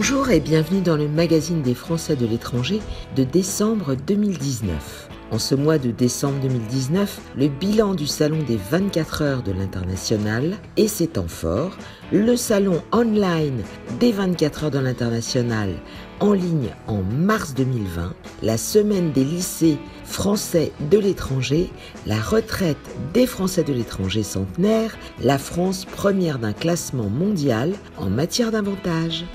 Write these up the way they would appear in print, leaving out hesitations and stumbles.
Bonjour et bienvenue dans le magazine des Français de l'étranger de décembre 2019. En ce mois de décembre 2019, le bilan du salon des 24 heures de l'international et ses temps forts, le salon online des 24 heures de l'international en ligne en mars 2020, la semaine des lycées français de l'étranger, la retraite des Français de l'étranger centenaire, la France première d'un classement mondial en matière d'inventage.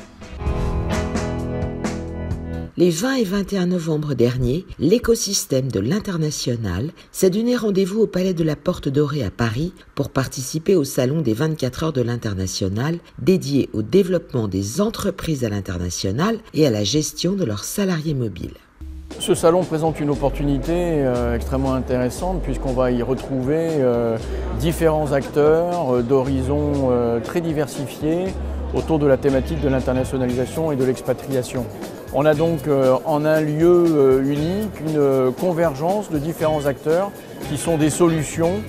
Les 20 et 21 novembre dernier, l'écosystème de l'international s'est donné rendez-vous au Palais de la Porte Dorée à Paris pour participer au salon des 24 heures de l'international dédié au développement des entreprises à l'international et à la gestion de leurs salariés mobiles. Ce salon présente une opportunité extrêmement intéressante puisqu'on va y retrouver différents acteurs d'horizons très diversifiés autour de la thématique de l'internationalisation et de l'expatriation. On a donc en un lieu unique une convergence de différents acteurs qui sont des solutions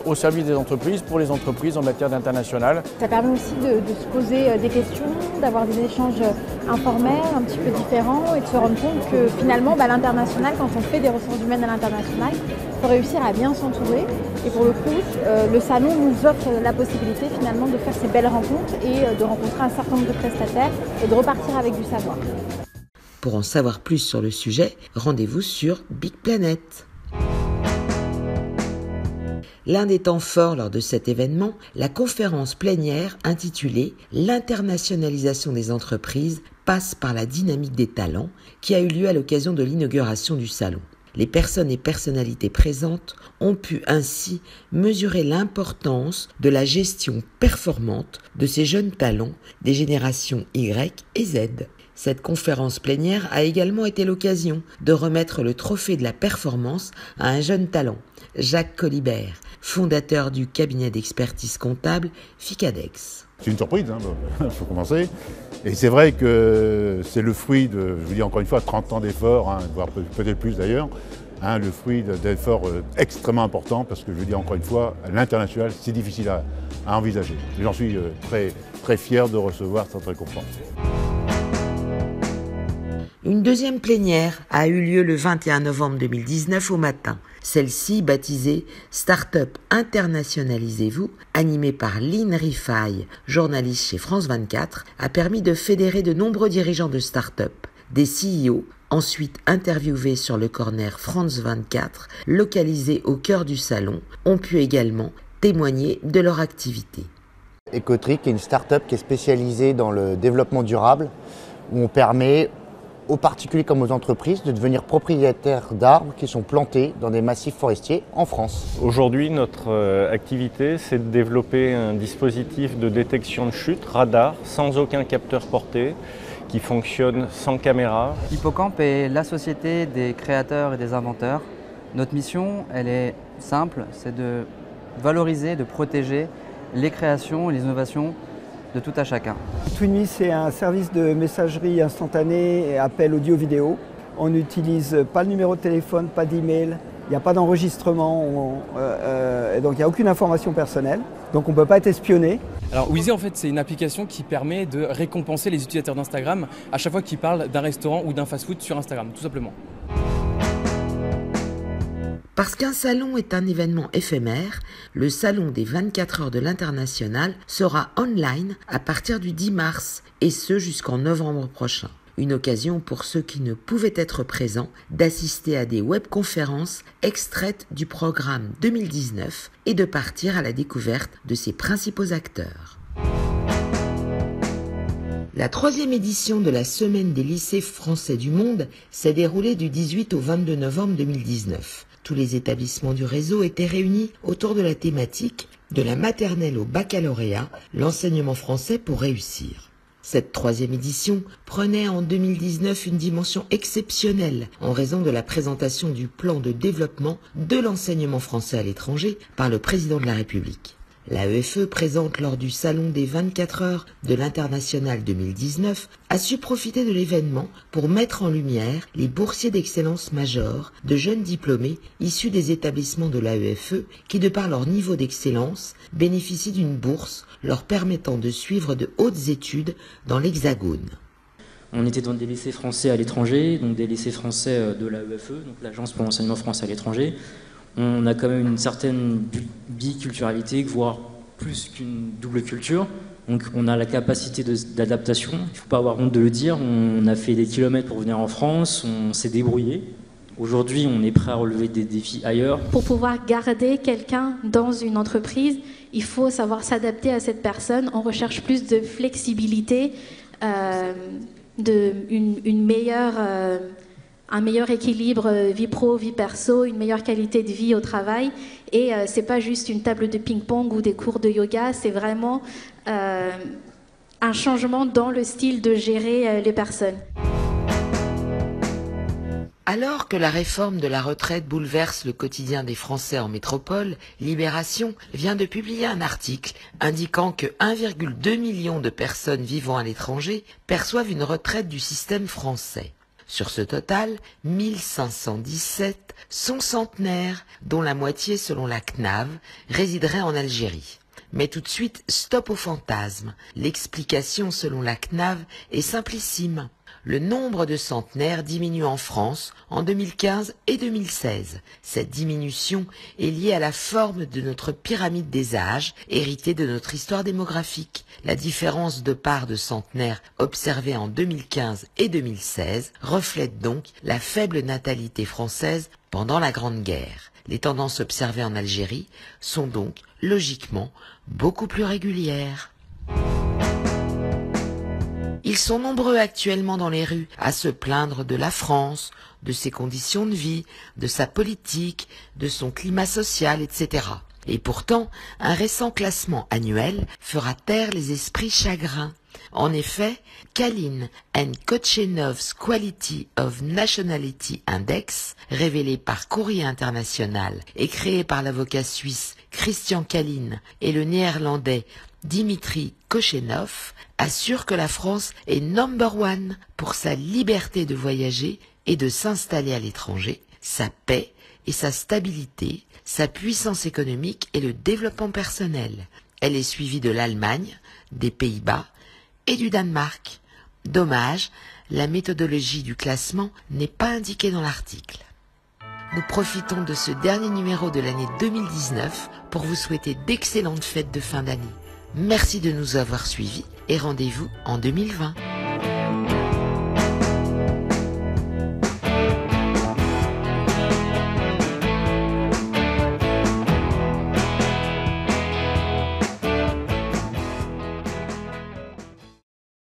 au service des entreprises pour les entreprises en matière d'international. Ça permet aussi de se poser des questions, d'avoir des échanges informels, un petit peu différents et de se rendre compte que finalement l'international, quand on fait des ressources humaines à l'international, il faut réussir à bien s'entourer. Et pour le coup, le salon nous offre la possibilité finalement de faire ces belles rencontres et de rencontrer un certain nombre de prestataires et de repartir avec du savoir. Pour en savoir plus sur le sujet, rendez-vous sur Big Planet. L'un des temps forts lors de cet événement, la conférence plénière intitulée « L'internationalisation des entreprises passe par la dynamique des talents » qui a eu lieu à l'occasion de l'inauguration du salon. Les personnes et personnalités présentes ont pu ainsi mesurer l'importance de la gestion performante de ces jeunes talents des générations Y et Z. Cette conférence plénière a également été l'occasion de remettre le trophée de la performance à un jeune talent, Jacques Colibert, fondateur du cabinet d'expertise comptable FICADEX. C'est une surprise, il faut commencer. Et c'est vrai que c'est le fruit de, je vous dis encore une fois, 30 ans d'efforts, voire peut-être plus d'ailleurs, le fruit d'efforts extrêmement importants, parce que je vous dis encore une fois, l'international, c'est difficile à envisager. J'en suis très, très fier de recevoir cette récompense. Une deuxième plénière a eu lieu le 21 novembre 2019 au matin. Celle-ci, baptisée « Startup Internationalisez-vous », animée par Lynn Rifaille, journaliste chez France 24, a permis de fédérer de nombreux dirigeants de start-up, des CEO, ensuite interviewés sur le corner France 24, localisé au cœur du salon, ont pu également témoigner de leur activité. Ecotric est une start-up qui est spécialisée dans le développement durable, où on permet aux particuliers comme aux entreprises de devenir propriétaires d'arbres qui sont plantés dans des massifs forestiers en France. Aujourd'hui, notre activité, c'est de développer un dispositif de détection de chute, radar, sans aucun capteur porté, qui fonctionne sans caméra. Hippocampe est la société des créateurs et des inventeurs. Notre mission, elle est simple, c'est de valoriser, de protéger les créations et les innovations de tout à chacun. TwinMe, c'est un service de messagerie instantanée et appel audio-vidéo. On n'utilise pas le numéro de téléphone, pas d'email, il n'y a pas d'enregistrement, donc il n'y a aucune information personnelle, donc on ne peut pas être espionné. Alors Wheezy, en fait, c'est une application qui permet de récompenser les utilisateurs d'Instagram à chaque fois qu'ils parlent d'un restaurant ou d'un fast-food sur Instagram, tout simplement. Parce qu'un salon est un événement éphémère, le salon des 24 heures de l'international sera online à partir du 10 mars et ce jusqu'en novembre prochain. Une occasion pour ceux qui ne pouvaient être présents d'assister à des webconférences extraites du programme 2019 et de partir à la découverte de ses principaux acteurs. La 3e édition de la Semaine des lycées français du monde s'est déroulée du 18 au 22 novembre 2019. Tous les établissements du réseau étaient réunis autour de la thématique de la maternelle au baccalauréat, l'enseignement français pour réussir. Cette 3e édition prenait en 2019 une dimension exceptionnelle en raison de la présentation du plan de développement de l'enseignement français à l'étranger par le président de la République. L'AEFE, présente lors du Salon des 24 heures de l'International 2019, a su profiter de l'événement pour mettre en lumière les boursiers d'excellence majors de jeunes diplômés issus des établissements de l'AEFE qui, de par leur niveau d'excellence, bénéficient d'une bourse leur permettant de suivre de hautes études dans l'Hexagone. On était dans des lycées français à l'étranger, donc des lycées français de l'AEFE, donc l'Agence pour l'enseignement français à l'étranger. On a quand même une certaine biculturalité, voire plus qu'une double culture. Donc on a la capacité d'adaptation, il ne faut pas avoir honte de le dire. On a fait des kilomètres pour venir en France, on s'est débrouillé. Aujourd'hui, on est prêt à relever des défis ailleurs. Pour pouvoir garder quelqu'un dans une entreprise, il faut savoir s'adapter à cette personne. On recherche plus de flexibilité, un meilleur équilibre vie pro, vie perso, une meilleure qualité de vie au travail. Et c'est pas juste une table de ping-pong ou des cours de yoga, c'est vraiment un changement dans le style de gérer les personnes. Alors que la réforme de la retraite bouleverse le quotidien des Français en métropole, Libération vient de publier un article indiquant que 1,2 million de personnes vivant à l'étranger perçoivent une retraite du système français. Sur ce total, 1517 sont centenaires, dont la moitié, selon la CNAV, résiderait en Algérie. Mais tout de suite, stop au fantasme. L'explication, selon la CNAV, est simplissime. Le nombre de centenaires diminue en France en 2015 et 2016. Cette diminution est liée à la forme de notre pyramide des âges, héritée de notre histoire démographique. La différence de part de centenaires observée en 2015 et 2016 reflète donc la faible natalité française pendant la Grande Guerre. Les tendances observées en Algérie sont donc, logiquement, beaucoup plus régulières. Ils sont nombreux actuellement dans les rues à se plaindre de la France, de ses conditions de vie, de sa politique, de son climat social, etc. Et pourtant, un récent classement annuel fera taire les esprits chagrins. En effet, Kalin and Kochenov's Quality of Nationality Index, révélé par Courrier International et créé par l'avocat suisse Christian Kalin et le néerlandais Dimitri Kochenov, assure que la France est number one pour sa liberté de voyager et de s'installer à l'étranger, sa paix et sa stabilité, sa puissance économique et le développement personnel. Elle est suivie de l'Allemagne, des Pays-Bas et du Danemark. Dommage, la méthodologie du classement n'est pas indiquée dans l'article. Nous profitons de ce dernier numéro de l'année 2019 pour vous souhaiter d'excellentes fêtes de fin d'année. Merci de nous avoir suivis et rendez-vous en 2020.